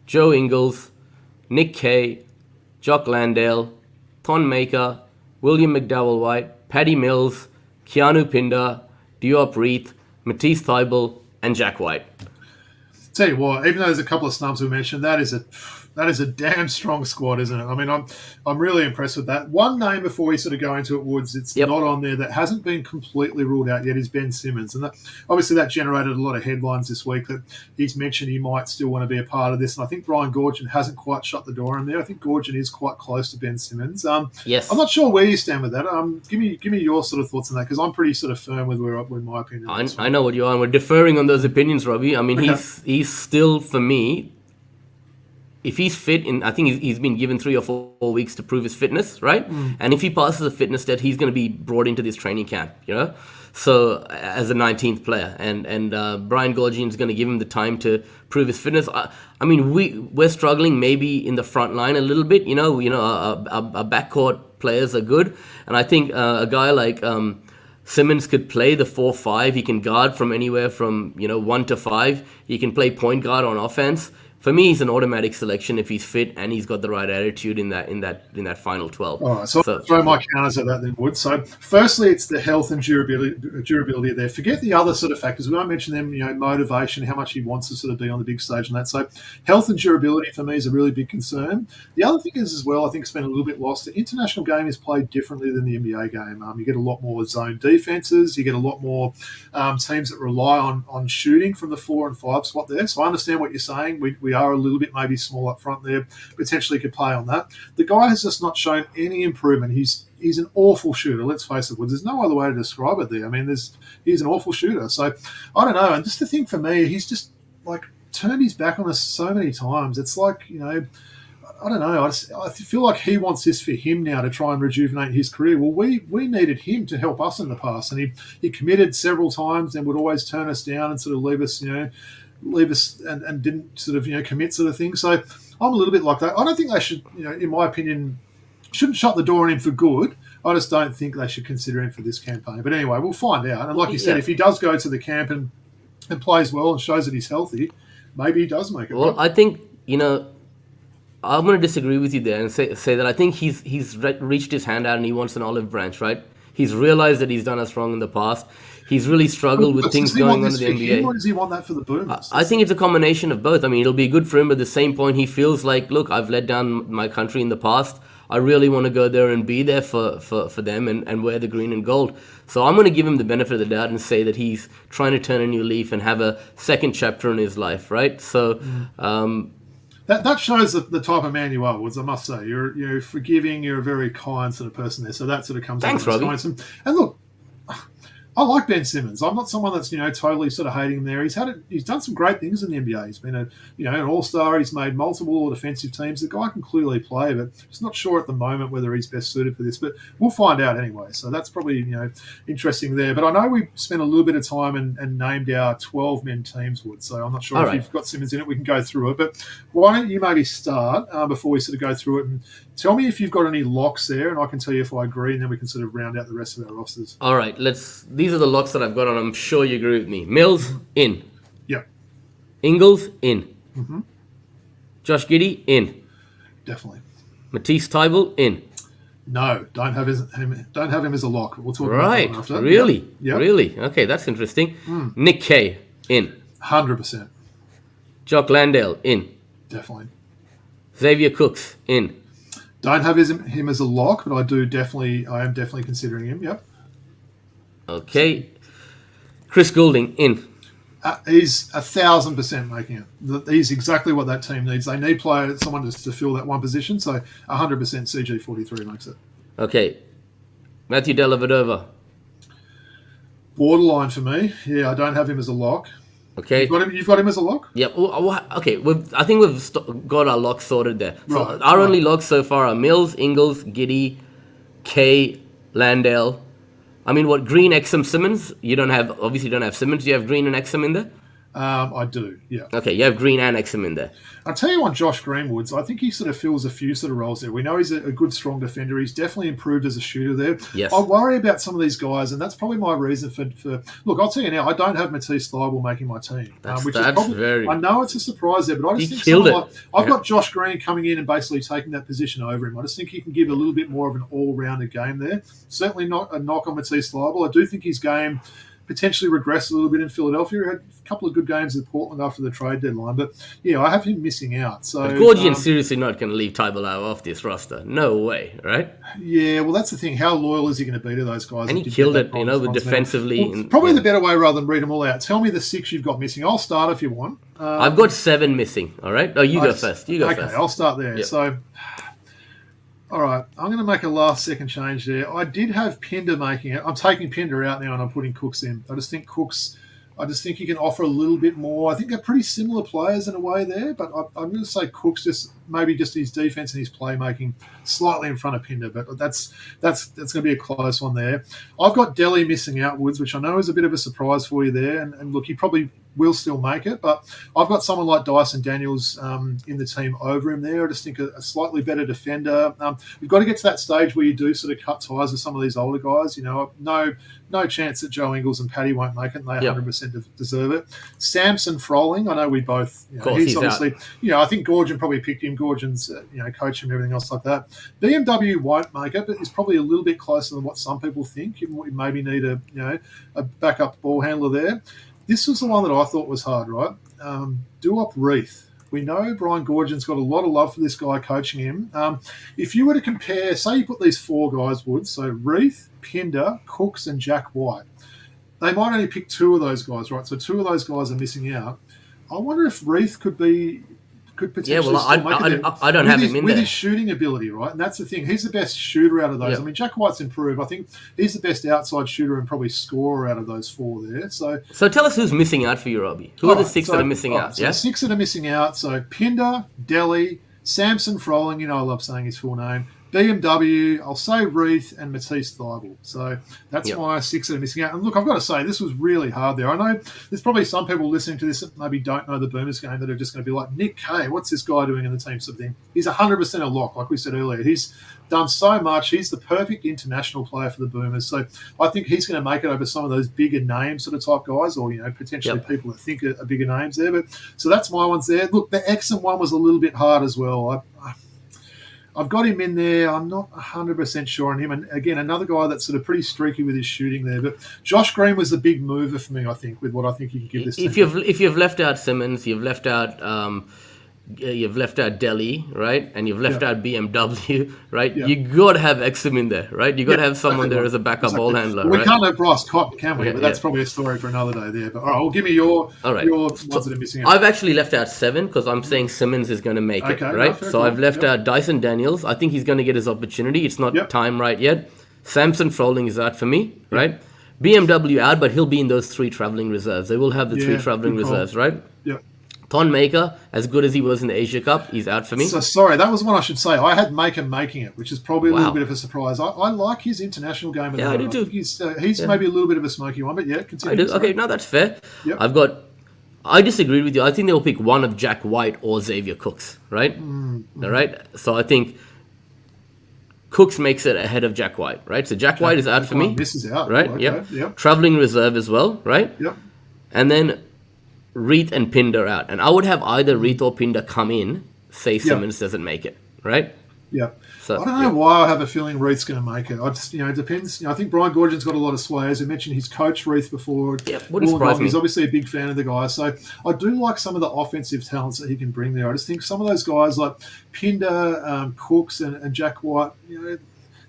Joe Ingles, Nick Kay, Jock Landale, Thon Maker, William McDowell-White, Paddy Mills, Keanu Pinder, Diop Reith, Matisse Thybul, and Jack White. Tell you what, even though there's a couple of snubs we mentioned, that is a damn strong squad, isn't it? I mean, I'm really impressed with that. One name before we sort of go into it, Woods, it's not on there that hasn't been completely ruled out yet is Ben Simmons. And obviously that generated a lot of headlines this week that he's mentioned he might still want to be a part of this. And I think Brian Goorjian hasn't quite shut the door in there. I think Goorjian is quite close to Ben Simmons. Yes. I'm not sure where you stand with that. Give me your sort of thoughts on that, because I'm pretty sort of firm with my opinion. I know what you are, and we're deferring on those opinions, Robbie. I mean, he's still, for me, if he's fit, I think he's been given 3 or 4 weeks to prove his fitness, right? And if he passes the fitness test, he's going to be brought into this training camp, So as a 19th player, and Brian Goorjian is going to give him the time to prove his fitness. I mean, we're struggling maybe in the front line a little bit. Our backcourt players are good, and I think a guy like Simmons could play the 4-5. He can guard from anywhere from 1 to 5. He can play point guard on offense. For me, he's an automatic selection if he's fit and he's got the right attitude in that final 12. All right, so I'll throw my counters at that then, Wood. So firstly, it's the health and durability there. Forget the other sort of factors. We won't mention them, motivation, how much he wants to sort of be on the big stage and that. So health and durability for me is a really big concern. The other thing is as well, I think it's been a little bit lost. The international game is played differently than the NBA game. You get a lot more zone defenses. You get a lot more teams that rely on shooting from the 4 and 5 spot there. So I understand what you're saying. We are a little bit maybe small up front there, potentially could play on that. The guy has just not shown any improvement. He's an awful shooter, let's face it. There's no other way to describe it there. I mean, he's an awful shooter. So I don't know. And just the thing for me, he's just like turned his back on us so many times. It's like, I don't know. I feel like he wants this for him now to try and rejuvenate his career. Well, we needed him to help us in the past, and he committed several times and would always turn us down and sort of leave us and didn't sort of, commit sort of thing. So I'm a little bit like that. I don't think they should, in my opinion, shouldn't shut the door on him for good. I just don't think they should consider him for this campaign. But anyway, we'll find out. And like you said, if he does go to the camp and plays well and shows that he's healthy, maybe he does make it. Well, I think, I'm going to disagree with you there and say that I think he's reached his hand out and he wants an olive branch, right? He's realized that he's done us wrong in the past. He's really struggled with things going on in the NBA. Or does he want that for the Boomers? I think it's a combination of both. I mean, it'll be good for him, but at the same point, he feels like, look, I've let down my country in the past. I really want to go there and be there for them and wear the green and gold. So I'm going to give him the benefit of the doubt and say that he's trying to turn a new leaf and have a second chapter in his life, right? So... That shows the type of man you are, Woods, I must say. You're forgiving, you're a very kind sort of person there. So that sort of comes Thanks, Robbie. And look, I like Ben Simmons. I'm not someone that's totally sort of hating him there. He's done some great things in the NBA. He's been an all-star. He's made multiple defensive teams. The guy can clearly play, but just not sure at the moment whether he's best suited for this. But we'll find out anyway. So that's probably interesting there. But I know we spent a little bit of time and named our 12-men teams, Wood. So I'm not sure if you've got Simmons in it. We can go through it. But why don't you maybe start before we sort of go through it and tell me if you've got any locks there, and I can tell you if I agree, and then we can sort of round out the rest of our rosters. All right, these are the locks that I've got, and I'm sure you agree with me. Mills, in. Yep. Ingles, in. Mm-hmm. Josh Giddey, in. Definitely. Matisse Thybul, in. No, don't have him as a lock. We'll talk about that after. Really? Yep. Really? Okay, that's interesting. Nick Kay, in. 100%. Jock Landale, in. Definitely. Xavier Cooks, in. Don't have him as a lock, but I am definitely considering him. Yep. Okay. Chris Goulding, in. He's 1,000% making it. He's exactly what that team needs. They need someone to fill that one position. So 100% CG43 makes it. Okay. Matthew Dellavedova. Borderline for me. Yeah, I don't have him as a lock. Okay. You've got him as a lock? Yep. Okay. I think we've got our locks sorted there. So right. Our only locks so far are Mills, Ingles, Giddey, Kay, Landale. I mean, what, Green, Exum, Simmons? You don't have, obviously you don't have Simmons. Do you have Green and Exum in there? I do, yeah. Okay, you have Green and Exum in there. I'll tell you on Josh Greenwood's, I think he sort of fills a few sort of roles there. We know he's a good, strong defender. He's definitely improved as a shooter there. Yes. I worry about some of these guys, and that's probably my reason for look, I'll tell you now, I don't have Matisse Thybulle making my team. Which is probably, very... I know it's a surprise there, but I just think killed it. I've got Josh Green coming in and basically taking that position over him. I just think he can give a little bit more of an all-rounder game there. Certainly not a knock on Matisse Thybulle. I do think his game potentially regressed a little bit in Philadelphia. He had a couple of good games at Portland after the trade deadline, but yeah, I have him missing out. So Gorgian's seriously not going to leave Thybulle off this roster. No way, right? Yeah, well, that's the thing. How loyal is he going to be to those guys? And he killed it, with defensively. Well, probably the better way rather than read them all out. Tell me the 6 you've got missing. I'll start if you want. I've got 7 missing, all right? Oh, you go first. You go first. Okay, I'll start there. Yep. So, all right, I'm going to make a last-second change there. I did have Pinder making it. I'm taking Pinder out now and I'm putting Cooks in. I just think he can offer a little bit more. I think they're pretty similar players in a way there, but I'm going to say Cooks maybe just his defense and his playmaking slightly in front of Pinder, but that's going to be a close one there. I've got Delhi missing out, Woods, which I know is a bit of a surprise for you there, and look, he probably will still make it, but I've got someone like Dyson Daniels in the team over him there. I just think a slightly better defender. You've got to get to that stage where you do sort of cut ties with some of these older guys. No chance that Joe Ingles and Paddy won't make it, and they 100% deserve it. Samson Froling, I know we both. He's obviously. I think Gorgian probably picked him. Gorgian's coach him, everything else like that. BMW won't make it, but it's probably a little bit closer than what some people think. We maybe need a backup ball handler there. This was the one that I thought was hard, right? Duop Reith. We know Brian Gorgian's got a lot of love for this guy coaching him. If you were to compare, say you put these 4 guys, Wood, so Reith, Pinder, Cooks, and Jack White, they might only pick 2 of those guys, right? So 2 of those guys are missing out. I wonder if Reith could potentially I don't have him in there. With his shooting ability, right? And that's the thing. He's the best shooter out of those. Yep. I mean, Jack White's improved. I think he's the best outside shooter and probably scorer out of those 4 there. So tell us who's missing out for you, Robbie. Who are the 6 that are missing out? So the 6 that are missing out. So Pinder, Delhi, Samson Froling, I love saying his full name, BMW, I'll say Reith, and Matisse Thybulle. So that's my 6 that are missing out. And look, I've got to say, this was really hard there. I know there's probably some people listening to this that maybe don't know the Boomers game that are just going to be like, Nick Kay, what's this guy doing in the team sort of thing? He's 100% a lock, like we said earlier. He's done so much. He's the perfect international player for the Boomers. So I think he's going to make it over some of those bigger name sort of type guys, or potentially people that think are bigger names there. But so that's my ones there. Look, the Exum one was a little bit hard as well. I've got him in there. I'm not 100% sure on him. And again, another guy that's sort of pretty streaky with his shooting there. But Josh Green was the big mover for me, I think, with what I think he can give this team. If you've left out Simmons, you've left out Delhi, right? And you've left out BMW, right? You got to have Exum in there, right? You got to have someone there as a backup ball handler, well, right? We can't have Bryce Cotton, can we? But that's probably a story for another day there. But all right, well, give me your ones that are missing out. I've actually left out 7 because I'm saying Simmons is going to make it, right? So I've left out Dyson Daniels. I think he's going to get his opportunity. It's not time right yet. Samson Froling is out for me, right? BMW out, but he'll be in those 3 traveling reserves. They will have the 3 traveling reserves, right? Yep. Thon Maker, as good as he was in the Asia Cup, he's out for me. So sorry, that was one I should say. I had Maker making it, which is probably a little bit of a surprise. I like his international game. I do too. He's maybe a little bit of a smoky one, but continue. I do. Okay, no, that's fair. Yep. I disagreed with you. I think they'll pick one of Jack White or Xavier Cooks, right? All right. So I think Cooks makes it ahead of Jack White, right? So Jack White is out for me. This is out, right? Okay. Yep. Traveling reserve as well, right? Yep. And then Reith and Pinder out. And I would have either Reith or Pinder come in, say Simmons doesn't make it, right? Yeah. So, I don't know why I have a feeling Reith's going to make it. I just, it depends. I think Brian Gorgian's got a lot of sway. As I mentioned, he's coached Reith before. Yeah, wouldn't surprise me. He's obviously a big fan of the guy. So I do like some of the offensive talents that he can bring there. I just think some of those guys like Pinder, Cooks, and Jack White,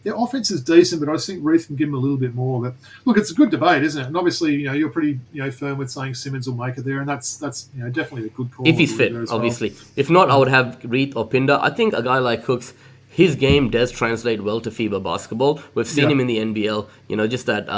their offense is decent, but I just think Reith can give him a little bit more. But look, it's a good debate, isn't it? And obviously, you're pretty firm with saying Simmons will make it there, and that's definitely a good call. If he's fit, obviously. Well. If not, I would have Reith or Pinder. I think a guy like Cooks, his game does translate well to FIBA basketball. We've seen him in the NBL, just that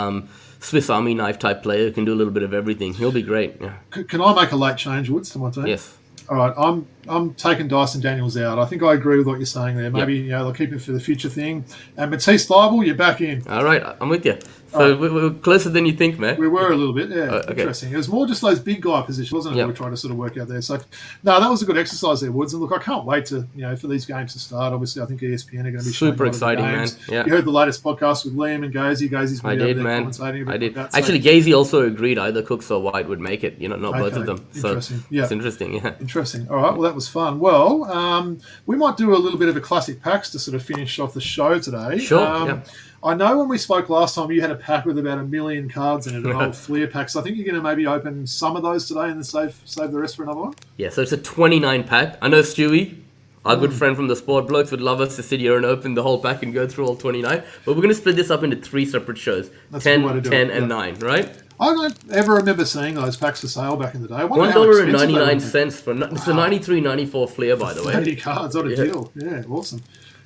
Swiss Army knife type player who can do a little bit of everything. He'll be great. Yeah. Can I make a late change, Woods, to my team? Yes. All right, I'm taking Dyson Daniels out. I think I agree with what you're saying there. Maybe they'll keep it for the future thing. And Matisse Thybulle, you're back in. All right, I'm with you. So we're closer than you think, man. We were a little bit, yeah. Okay. Interesting. It was more just those big guy positions, wasn't it? That we're trying to sort of work out there. So, no, that was a good exercise there, Woods. And look, I can't wait to for these games to start. Obviously, I think ESPN are going to be super exciting, man. Yeah. You heard the latest podcast with Liam and Gazy. Gazy's been I did, man. I did. Actually, so. Gazy also agreed either Cooks or White would make it. Not both of them. So interesting. it's interesting. Yeah. Interesting. All right. Well, that was fun. Well, we might do a little bit of a classic packs to sort of finish off the show today. Sure. I know when we spoke last time, you had a pack with about 1 million cards in it, an old Fleer pack. So I think you're going to maybe open some of those today and then save the rest for another one. Yeah, so it's a 29 pack. I know Stewie, our good friend from the Sport Blokes, would love us to sit here and open the whole pack and go through all 29. But we're going to split this up into 3 separate shows. That's 10, 10, and 9, right? I don't ever remember seeing those packs for sale back in the day. $1.99 for it's a 93-94 Fleer, by the way. 30 cards, what a deal. Yeah, awesome.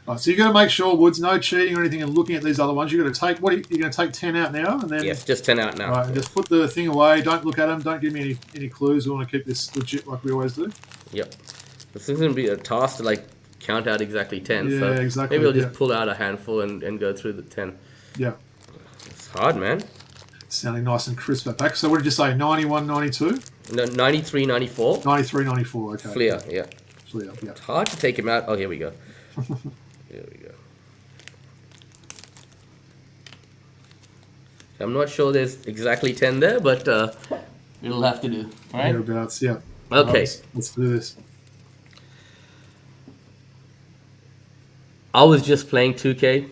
Right, so you've got to make sure, Woods, no cheating or anything and looking at these other ones. You've got to take, you're going to take 10 out now? And then, yes, just 10 out now. Right, and just put the thing away. Don't look at them. Don't give me any clues. We want to keep this legit like we always do. Yep. This is going to be a task to, count out exactly 10. Yeah, so exactly. Maybe I'll just pull out a handful and go through the 10. Yeah. It's hard, man. Sounding nice and crisp that pack. So what did you say, 91, 92? No, 93, 94. 93, 94, okay. Fleer, yeah. Fleer, yeah. It's hard to take him out. Oh, here we go. Here we go. I'm not sure there's exactly 10 there, but it'll have to do. All right? Thereabouts, yeah. Okay. Let's do this. I was just playing 2K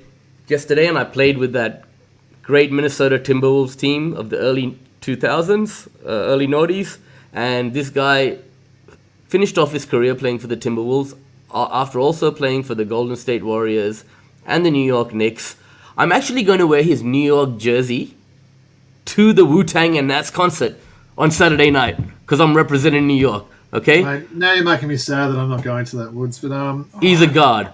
yesterday, and I played with that great Minnesota Timberwolves team of the early 2000s, early noughties, and this guy finished off his career playing for the Timberwolves after also playing for the Golden State Warriors and the New York Knicks. I'm actually going to wear his New York jersey to the Wu-Tang and Nats concert on Saturday night because I'm representing New York, okay? Mate, now you're making me sad that I'm not going to that, Woods, but He's a god,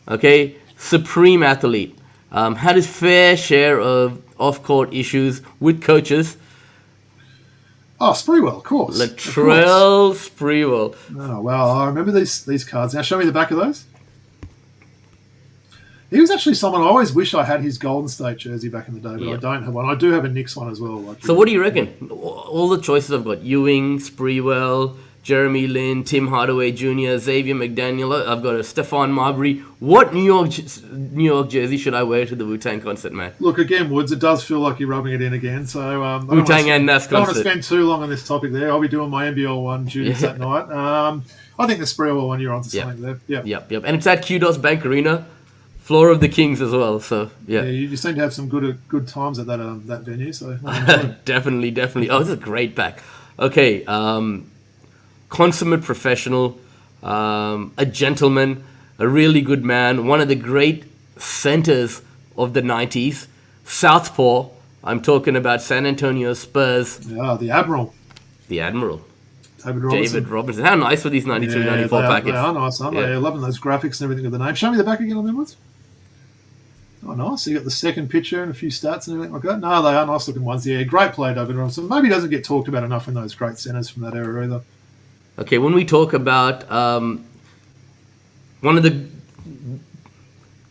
okay? Supreme athlete. Had his fair share of off-court issues with coaches. Oh, Sprewell, of course. Latrell Sprewell. Oh, wow. I remember these cards. Now, show me the back of those. He was actually someone I always wish I had his Golden State jersey back in the day, but I don't have one. I do have a Knicks one as well. So what do you reckon? All the choices I've got: Ewing, Sprewell, Jeremy Lin, Tim Hardaway Jr., Xavier McDaniel. I've got a Stephon Marbury. What New York jersey should I wear to the Wu-Tang concert, man? Look, again, Woods, it does feel like you're rubbing it in again. So Wu-Tang and Nas concert. I don't want to spend too long on this topic there. I'll be doing my NBL one duties that night. I think the Sprewell one, you're onto something there. Yep. And it's at Kudos Bank Arena. Floor of the Kings as well, so yeah. You seem to have some good times at that venue, so definitely. Oh, this is a great pack. Okay, consummate professional, a gentleman, a really good man, one of the great centers of the 90s, Southpaw. I'm talking about San Antonio Spurs. Yeah, the Admiral. David Robinson. How nice were these 93, 94 packets? They are nice, aren't they? Loving those graphics and everything of the name. Show me the back again on them ones. Oh, nice. You got the second picture and a few stats and everything like that. No, they are nice looking ones. Yeah, great play, David Robinson. Maybe he doesn't get talked about enough in those great centers from that era either. Okay, when we talk about one of the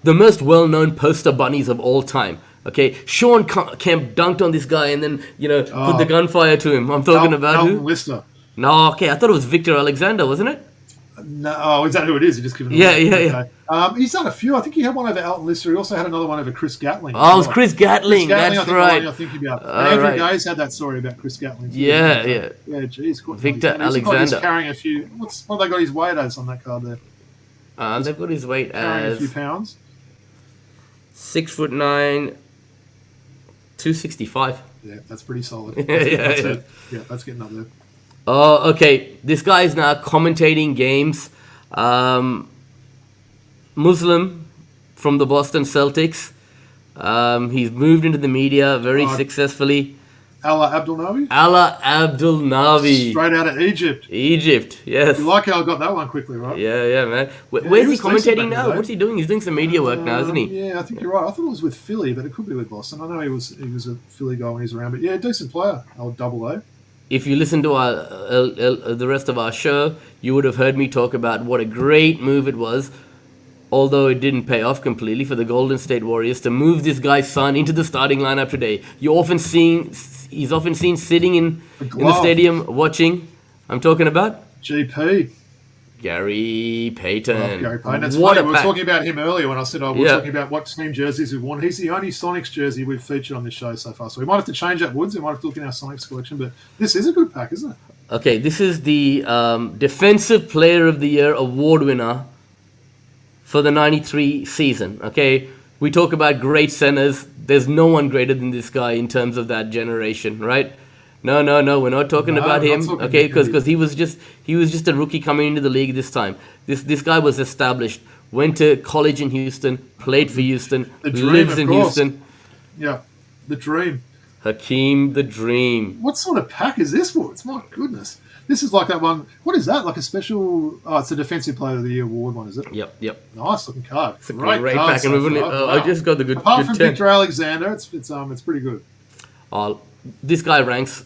most well-known poster bunnies of all time, okay, Sean Kemp dunked on this guy and then, put the gunfire to him. I'm talking about Alton who? Lister. No, okay, I thought it was Victor Alexander, wasn't it? No, is that who it is? You just given Yeah. He's done a few. I think he had one over Alton Lister. He also had another one over Chris Gatling. Oh, it was Chris Gatling. That's I think right. I think about. Andrew Gaze had that story about Chris Gatling. Yeah. Yeah, geez. Victor Alexander. He's carrying a few. What have they got his weight as on that card there? They've got his weight carrying as a few pounds. 6'9", 265. Yeah, that's pretty solid. Yeah, that's getting up there. Oh, okay. This guy is now commentating games. Muslim from the Boston Celtics. He's moved into the media very successfully. Allah Abdel Navi. Straight out of Egypt. Yes. You like how I got that one quickly, right? Yeah, man. Where's he commentating now? What's he doing? He's doing some media work now, isn't he? Yeah, I think you're right. I thought it was with Philly, but it could be with Boston. I know he was a Philly guy when he was around, but yeah, decent player. Old Double A. if you listen to the rest of our show, you would have heard me talk about what a great move it was, although it didn't pay off completely, for the Golden State Warriors to move this guy's son into the starting lineup today. He's often seen sitting in the stadium watching. I'm talking about GP. Gary Payton. Gary Payton. That's funny. We were talking about him earlier when I said we were talking about what team jerseys we've worn. He's the only Sonics jersey we've featured on this show so far. So we might have to change that, Woods. We might have to look in our Sonics collection. But this is a good pack, isn't it? Okay, this is the Defensive Player of the Year award winner for the 93 season. Okay, we talk about great centers. There's no one greater than this guy in terms of that generation, right? No, we're not talking about him, okay? Because he was just a rookie coming into the league this time. This guy was established, went to college in Houston, played for Houston, lives in Houston. Yeah, the dream. Hakeem the Dream. What sort of pack is this, Woods? My goodness. This is like that one. What is that? Like a special... Oh, it's a Defensive Player of the Year award one, is it? Yep. Nice looking card. It's a great pack. And I just got the good... Apart good from 10. Victor Alexander, it's pretty good. This guy ranks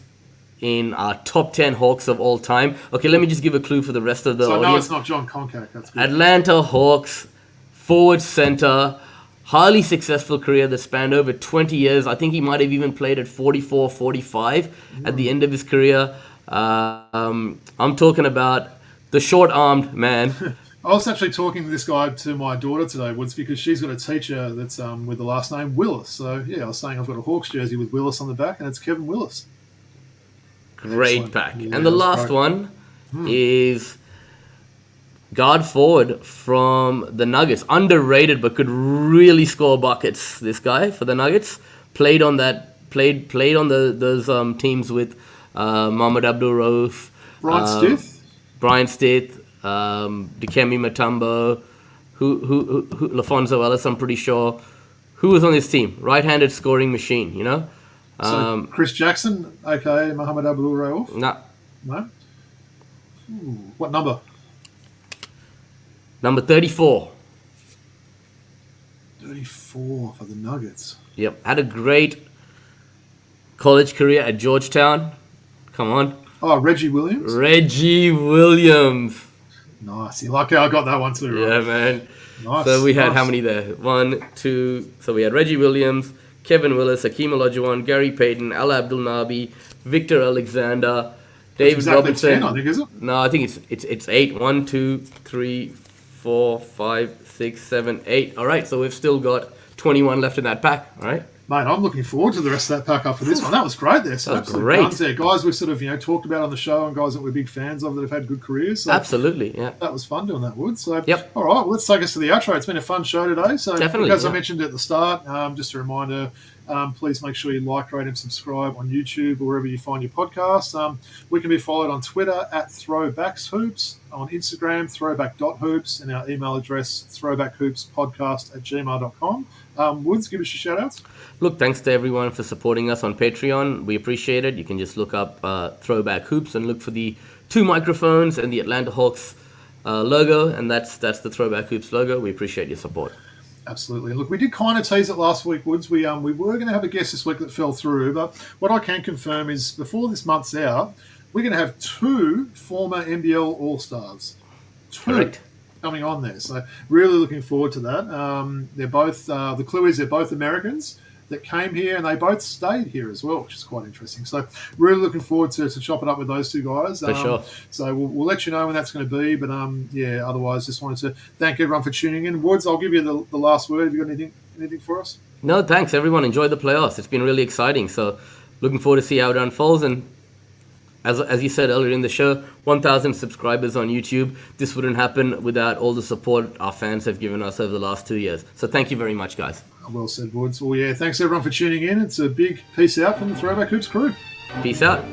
in our top 10 Hawks of all time. Okay, let me just give a clue for the rest of the audience. No, it's not John Koncak. That's good. Atlanta Hawks, forward center, highly successful career that spanned over 20 years. I think he might have even played at 44, 45 at the end of his career. I'm talking about the short-armed man. I was actually talking to this guy to my daughter today, Woods, because she's got a teacher that's with the last name Willis. So, yeah, I was saying I've got a Hawks jersey with Willis on the back, and it's Kevin Willis. Great Excellent. pack. Yeah, and the last one is guard forward from the Nuggets. Underrated, but could really score buckets. This guy for the Nuggets played on those teams with Mohamed Abdul-Rauf, Brian Stith, Dikembe Mutombo, who LaFonso Ellis, I'm pretty sure. Who was on this team? Right-handed scoring machine, you know? So Chris Jackson, aka Mohamed Abdul-Rauf? No? What number? Number 34. 34 for the Nuggets. Yep. Had a great college career at Georgetown. Come on. Oh, Reggie Williams? Reggie Williams. Nice. You like how I got that one too, right? Yeah, man. Nice. So we had how many there? 1, 2. So we had Reggie Williams, Kevin Willis, Hakeem Olajuwon, Gary Payton, Al Abdul-Nabi, Victor Alexander, David exactly Robertson. 10, I think, is it? No, I think it's 8. 1, 2, 3, 4, 5, 6, 7, 8. All right, so we've still got 21 left in that pack. All right. Mate, I'm looking forward to the rest of that pack after this one. That was great there. So great. Guns there. Guys we've sort of, talked about on the show and guys that we're big fans of that have had good careers. So absolutely, yeah. That was fun doing that, Wood. So, yep. All right, well, let's take us to the outro. It's been a fun show today. So, definitely, as I mentioned at the start, just a reminder, please make sure you like, rate, and subscribe on YouTube or wherever you find your podcasts. We can be followed on Twitter at ThrowbacksHoops, on Instagram, throwback.hoops, and our email address, throwbackhoopspodcast@gmail.com. Woods, give us your shout-outs. Look, thanks to everyone for supporting us on Patreon. We appreciate it. You can just look up Throwback Hoops and look for the 2 microphones and the Atlanta Hawks logo, and that's the Throwback Hoops logo. We appreciate your support. Absolutely. Look, we did kind of tease it last week, Woods. We were going to have a guest this week that fell through, but what I can confirm is before this month's out, we're going to have 2 former NBL All-Stars. 2. Correct. Coming on there. So really looking forward to that. They're both, the clue is they're both Americans that came here and they both stayed here as well, which is quite interesting. So really looking forward to chopping up with those 2 guys. For sure. So we'll let you know when that's going to be. But otherwise just wanted to thank everyone for tuning in. Woods, I'll give you the last word. Have you got anything for us? No, thanks everyone. Enjoy the playoffs. It's been really exciting. So looking forward to see how it unfolds. And as you said earlier in the show, 1,000 subscribers on YouTube. This wouldn't happen without all the support our fans have given us over the last 2 years. So thank you very much, guys. Well said, Woods. Well, yeah, thanks everyone for tuning in. It's a big peace out from the Throwback Hoops crew. Peace out.